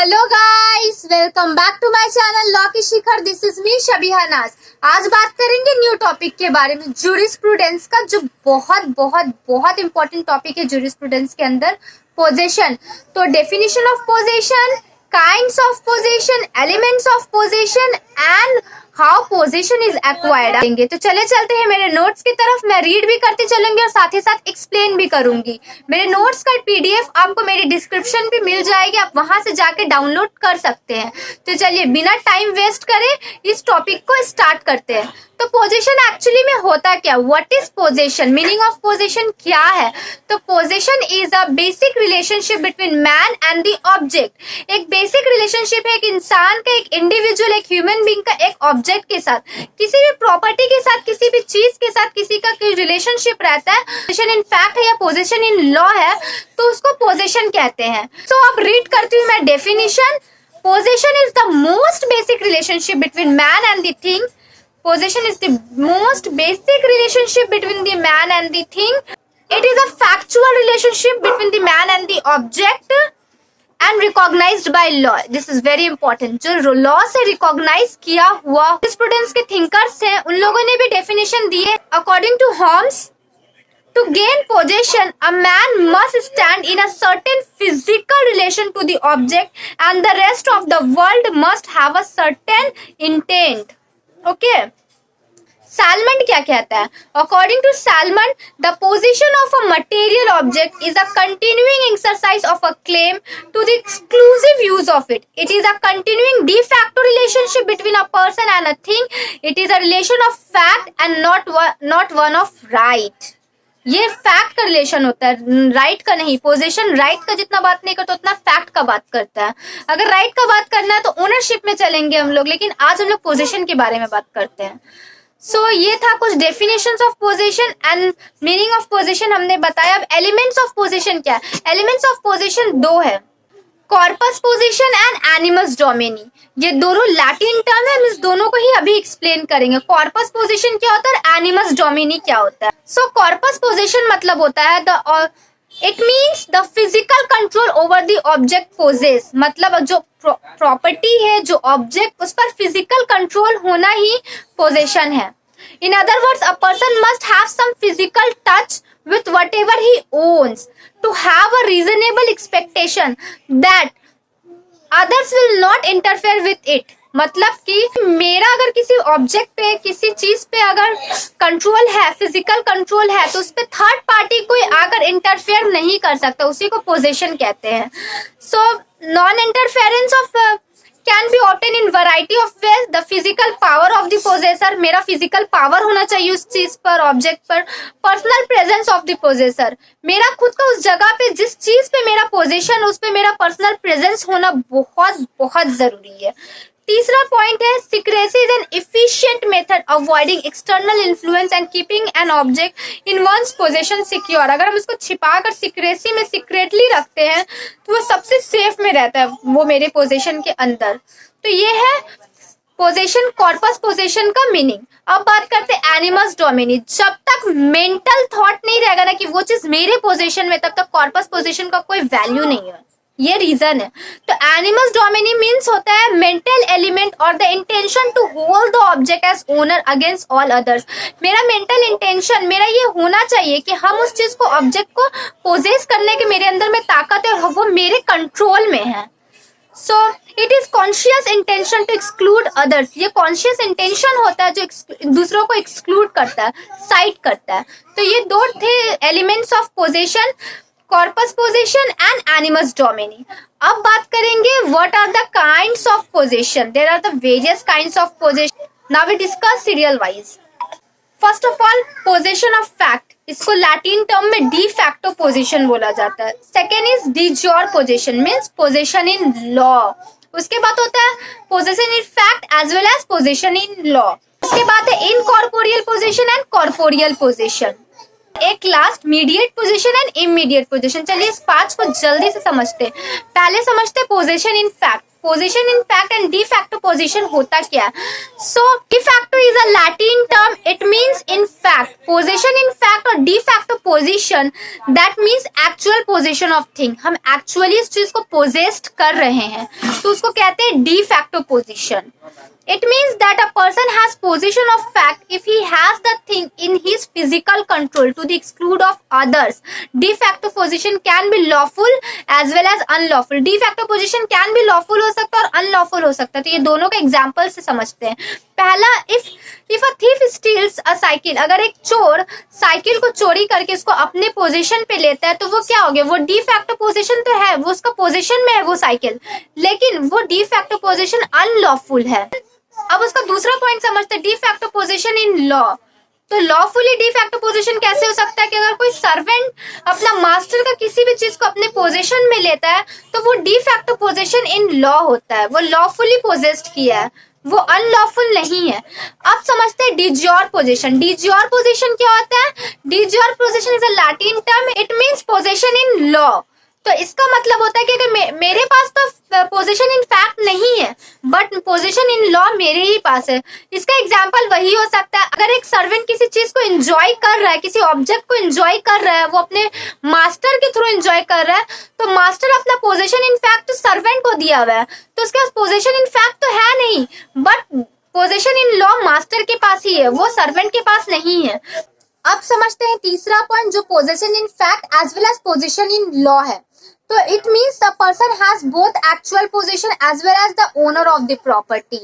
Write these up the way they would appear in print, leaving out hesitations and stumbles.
Hello guys, welcome back to my channel law की Shikhar. This is me शबीहा नाज। आज बात करेंगे न्यू टॉपिक के बारे में, जूरिस्प्रूडेंस का, जो बहुत बहुत बहुत इंपॉर्टेंट टॉपिक है जूरिस्प्रूडेंस के अंदर, पोजेशन। तो definition of possession, kinds of possession, elements of possession and how possession is acquired. तो चलते हैं मेरे नोट्स की तरफ। मैं रीड भी करती चलूंगी और साथ ही साथ एक्सप्लेन भी करूंगी। मेरे नोट्स का पीडीएफ आपको मेरी डिस्क्रिप्शन पे मिल जाएगी, आप वहां से जाके डाउनलोड कर सकते हैं। तो चलिए बिना टाइम वेस्ट करे इस टॉपिक को स्टार्ट करते हैं। तो पोजेशन एक्चुअली में होता क्या, what is possession, meaning of possession क्या है? तो possession is a basic relationship between man and the object. एक बेसिक रिलेशनशिप है एक इंसान का, एक इंडिविजुअल, एक ह्यूमन बीइंग का एक ऑब्जेक्ट के साथ, किसी भी प्रॉपर्टी के साथ, किसी भी चीज के साथ किसी का कोई रिलेशनशिप रहता है। पोजेशन इन फैक्ट है या पोजेशन इन लॉ है तो उसको पोजेशन कहते हैं। सो अब रीड करती हूँ मैं definition. Possession is the most basic relationship between man and the thing. Possession is the most basic relationship between the man and the thing. It is a factual relationship between the man and the object and recognized by law. This is very important. जो law से recognize किया हुआ jurisprudence के thinkers हैं, उन लोगों ने भी definition दी है। According to Holmes, to gain possession, a man must stand in a certain physical relation to the object, and the rest of the world must have a certain intent. Okay, Salmond क्या कहता है? According to Salmond, the possession of a material object is a continuing exercise of a claim to the exclusive use of it. It is a continuing de facto relationship between a person and a thing. It is a relation of fact and not one of right. ये fact का relation होता है, right का नहीं। Position right का जितना बात नहीं करता उतना फैक्ट का बात करता है। अगर राइट का बात करना है तो ओनरशिप में चलेंगे हम लोग, लेकिन आज हम लोग पोजीशन के बारे में बात करते हैं। सो ये था कुछ definitions of position and meaning of position हमने बताया। अब एलिमेंट्स ऑफ पोजीशन क्या है? एलिमेंट्स ऑफ पोजीशन दो है, corpus position and animus Duminy. ये दोनों लैटिन टर्म है, हम इस दोनों को ही अभी एक्सप्लेन करेंगे। कॉर्पस पोजीशन क्या होता है, एनिमस डोमिनी क्या होता है? सो कॉर्पस पोजीशन मतलब होता है it means the physical control over the object possess. मतलब जो प्रॉपर्टी है, जो ऑब्जेक्ट, उस पर फिजिकल कंट्रोल होना ही पोजेशन है। In other words, a person must have some physical touch with whatever he owns to have a reasonable expectation that others will not interfere with it. मतलब कि मेरा अगर किसी ऑब्जेक्ट पे, किसी चीज पे अगर कंट्रोल है, फिजिकल कंट्रोल है, तो उस पे थर्ड पार्टी कोई आकर इंटरफेयर नहीं कर सकता, उसी को पोजेशन कहते हैं। So non interference of can be obtain in variety of ways. The physical power of the possessor, मेरा फिजिकल पावर होना चाहिए उस चीज पर, ऑब्जेक्ट पर। Personal presence of the possessor, मेरा खुद का उस जगह पे, जिस चीज पे मेरा पोजेशन, उस पे मेरा पर्सनल प्रेजेंस होना बहुत बहुत जरूरी है। तीसरा पॉइंट है secrecy is an efficient method avoiding external influence and keeping an object in one's possession secure. अगर हम इसको छिपाकर सिक्रेसी में सिक्रेटली रखते हैं तो वो सबसे सेफ में रहता है, वो मेरे पोजेशन के अंदर। तो ये है पोजेशन, कॉर्पस पोजेशन का मीनिंग। अब बात करते हैं एनिमस डोमिनी। जब तक मेंटल थॉट नहीं रहेगा ना कि वो चीज मेरे पोजेशन में, तब तक कॉर्पस पोजेशन का कोई वैल्यू नहीं है। ये रीजन है। तो एनिमस डोमिनी मीन्स होता है मेंटल एलिमेंट और the intention to hold the object as owner against all others. मेरा मेंटल इंटेंशन, मेरा ये होना चाहिए कि हम उस चीज को, ऑब्जेक्ट को पोजेस करने के मेरे अंदर में ताकत है और वो मेरे कंट्रोल में है। So it is conscious intention to exclude others. ये कॉन्शियस इंटेंशन होता है जो दूसरों को एक्सक्लूड करता है, साइड करता है। तो ये दो थे elements of possession, corpus possession and animus domini. अब बात करेंगे what are the kinds of possession. There are the various kinds of possession. Now we discuss serial wise. First of all, possession of fact, इसको Latin term में de facto possession बोला जाता है। Second is de jure possession, means possession in law. उसके बाद होता है possession in fact as well as possession in law. उसके बाद है incorporeal possession and corporeal possession. एक last mediate position and immediate position. चलिए इस पांच को जल्दी से समझते हैं। पहले समझते हैं position in fact. Position in fact and de facto position होता क्या है? So de facto is a Latin term, it means in fact. Position in fact और de facto position that means actual position of thing, हम actually इस चीज को पोजेस्ट कर रहे हैं, तो उसको कहते हैं D facto position. It means that a person has position of fact if he has the thing in his physical control to the exclude of others. De facto position can be lawful as well as unlawful. De facto position can be lawful हो सकता है और unlawful हो सकता है, तो ये दोनों का एग्जाम्पल से समझते हैं। पहला, if a thief steals a cycle, अगर एक चोर साइकिल को चोरी करके उसको अपने पोजीशन पे लेता है तो वो क्या हो गया? वो डी फैक्टो पोजीशन तो है, वो उसका पोजीशन में है वो साइकिल, लेकिन वो डी फैक्टो पोजीशन अनलॉफुल है। अब उसका दूसरा पॉइंट समझते हैं, D facto position in law. तो लॉफुली डी फैक्टो पोजीशन कैसे हो सकता है कि अगर कोई सर्वेंट अपना मास्टर का किसी भी चीज को अपने पोजीशन में लेता है तो वो D facto position in law होता है, वो लॉफुली पोजेस्ड किया है, वो अनलॉफुल नहीं है। अब समझते हैं डिज्योर पोजीशन। डिज्योर पोजीशन क्या होता है? De jure position is a Latin term, it means position in law. तो इसका मतलब होता है कि अगर मेरे पास तो पोजीशन इन फैक्ट नहीं है बट पोजीशन इन लॉ मेरे ही पास है। इसका एग्जांपल वही हो सकता है, अगर एक सर्वेंट किसी चीज को एंजॉय कर रहा है, किसी ऑब्जेक्ट को एंजॉय कर रहा है, वो अपने मास्टर के थ्रू एंजॉय कर रहा है, तो मास्टर अपना पोजीशन इन फैक्ट सर्वेंट को दिया हुआ है, तो उसके पास पोजीशन इन फैक्ट तो है नहीं, but position in law master के पास ही है, वो सर्वेंट के पास नहीं है। अब समझते हैं तीसरा पॉइंट जो possession in fact as well as possession in law है। तो it means the person has both actual possession as well as the owner of the property.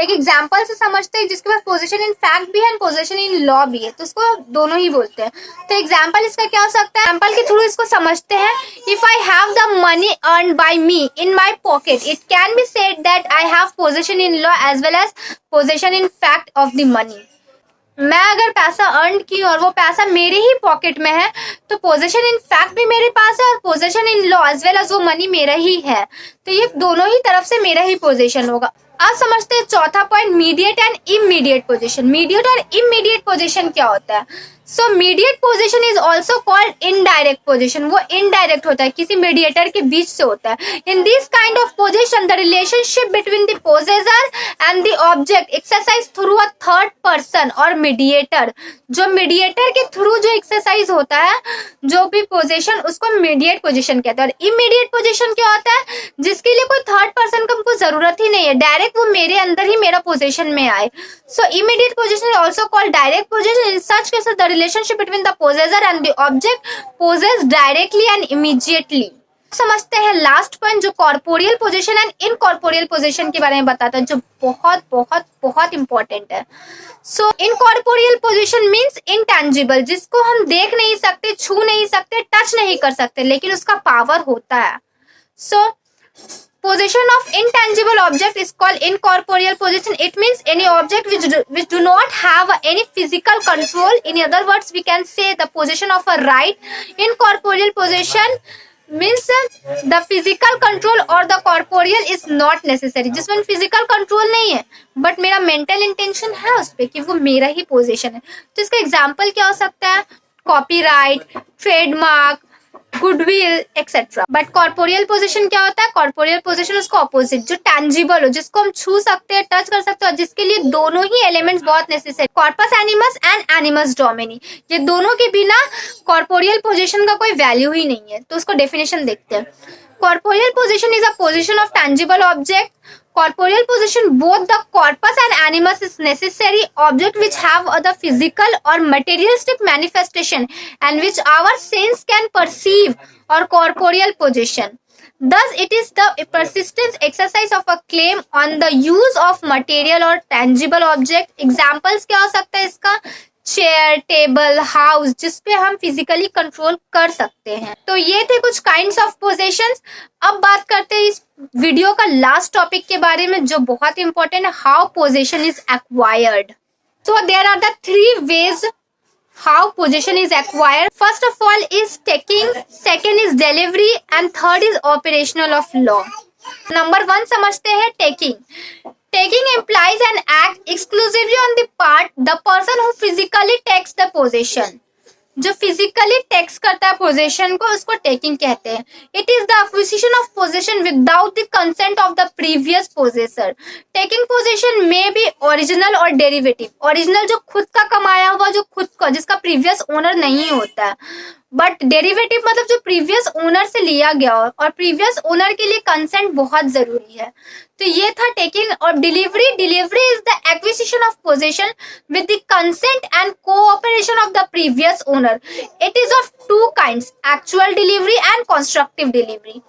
एक एग्जांपल से समझते हैं जिसके पास पोजीशन इन फैक्ट भी है, पोजीशन इन लॉ भी है, तो उसको दोनों ही बोलते हैं। तो एग्जांपल इसका क्या हो सकता है? एग्जांपल के थ्रू इसको समझते हैं। If I have the money earn by me in my pocket, it can be said that I have possession in law as well as possession in fact of the money. मैं अगर पैसा earn की और वो पैसा मेरे ही pocket में है तो पोजीशन इन फैक्ट भी मेरे पास है और possession in law as well as वो मनी मेरा ही है, तो ये दोनों ही तरफ से मेरा ही पोजीशन होगा। अब समझते हैं चौथा point, mediate and immediate position. Mediate और इमीडिएट पोजीशन क्या होता है? So mediate position is also called indirect position. वो इनडायरेक्ट होता है, किसी मीडिएटर के बीच से होता है। In this kind of position the relationship between the possessor and the object exercise through a third person और मीडिएटर। जो मीडिएटर के थ्रू जो एक्सरसाइज होता है, जो भी पोजीशन, उसको मीडिएट पोजीशन कहते हैं। और इमीडिएट पोजीशन क्या होता है? जिसके लिए कोई थर्ड पर्सन का हमको जरूरत ही नहीं है, डायरेक्ट वो मेरे अंदर ही मेरा पोजीशन में आए। So immediate position is also called direct position. In such cases the relationship between the possessor and the object possessed directly and immediately। समझते हैं लास्ट पॉइंट जो corporeal position and incorporeal position के बारे में बताता है, जो बहुत बहुत बहुत इंपॉर्टेंट है। सो इनकॉर्पोरियल पोजीशन मींस इनटैंजिबल, जिसको हम देख नहीं सकते, छू नहीं सकते, टच नहीं कर सकते, लेकिन उसका पावर होता है। सो position of intangible object is called incorporeal position. It means any object which do not have any physical control. In other words, we can say the position of a right. Incorporeal position means the physical control or the corporeal is not necessary. जिसमें physical control नहीं है but मेरा mental intention है उस पे कि वो मेरा ही position है। तो इसका example क्या हो सकता है? copyright, trademark, goodwill etcetera. But corporeal position क्या होता है? कॉर्पोरियल पोजीशन उसको ऑपोजिट, जो टैंजिबल हो, जिसको हम छू सकते हैं, टच कर सकते हैं, और जिसके लिए दोनों ही एलिमेंट्स बहुत necessary. Corpus एनिमस and animus Duminy, ये दोनों के बिना कॉर्पोरियल पोजीशन का कोई वैल्यू ही नहीं है। तो उसको डेफिनेशन देखते हैं। Corporeal position is a position of tangible object. Corporeal position, both the corpus and animus is necessary object which have the physical or materialistic manifestation and which our sense can perceive, or corporeal position. Thus, it is the persistent exercise of a claim on the use of material or tangible object. Examples क्या हो सकता है इसका? Chair, table, house, जिसपे हम physically control कर सकते हैं। तो ये थे कुछ काइंड्स ऑफ पोजीशंस। अब बात करते हैं इस वीडियो का लास्ट टॉपिक के बारे में जो बहुत इंपॉर्टेंट है, how possession is acquired. So there are the 3 ways how position is acquired. First of all is taking, second is delivery, and third is operational of law. Number 1 समझते हैं taking. Taking implies an act exclusively on the part the person who physically takes the possession. जो physically takes करता है possession को, उसको taking कहते हैं। It is the acquisition of possession without the consent of the previous possessor. Taking possession में भी original और डेरिवेटिव। ओरिजिनल जो खुद का कमाया हुआ, जो खुद का, जिसका प्रीवियस ओनर नहीं होता है, बट डेरिवेटिव मतलब जो प्रीवियस ओनर से लिया गया हो, और प्रीवियस ओनर के लिए कंसेंट बहुत जरूरी है। तो ये था टेकिंग। और delivery, delivery is the acquisition of possession with the consent and cooperation of the previous owner. It is of two kinds, actual delivery and constructive delivery.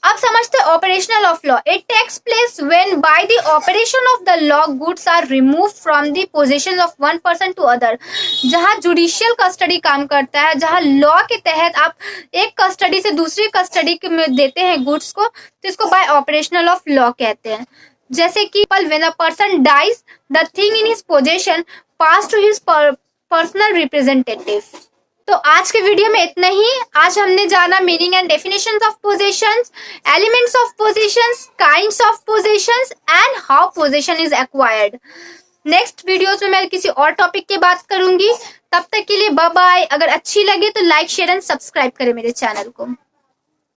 अब समझते हैं operational of law. It takes place when by the operation of the law goods are removed from the possession of one person to other. जहां judicial custody काम करता है, जहां law के तहत आप एक कस्टडी से दूसरी कस्टडी में देते हैं गुड्स को, तो इसको बाय ऑपरेशनल ऑफ लॉ कहते हैं। जैसे कि when a person dies, the thing in his possession pass to his personal representative. तो आज के वीडियो में इतना ही। आज हमने जाना meaning and definitions of possessions, elements of possessions, kinds of possessions and how possession is acquired. Next videos में मैं किसी और टॉपिक की बात करूंगी। तब तक के लिए बाय बाय। अगर अच्छी लगे तो लाइक, शेयर एंड सब्सक्राइब करें मेरे चैनल को।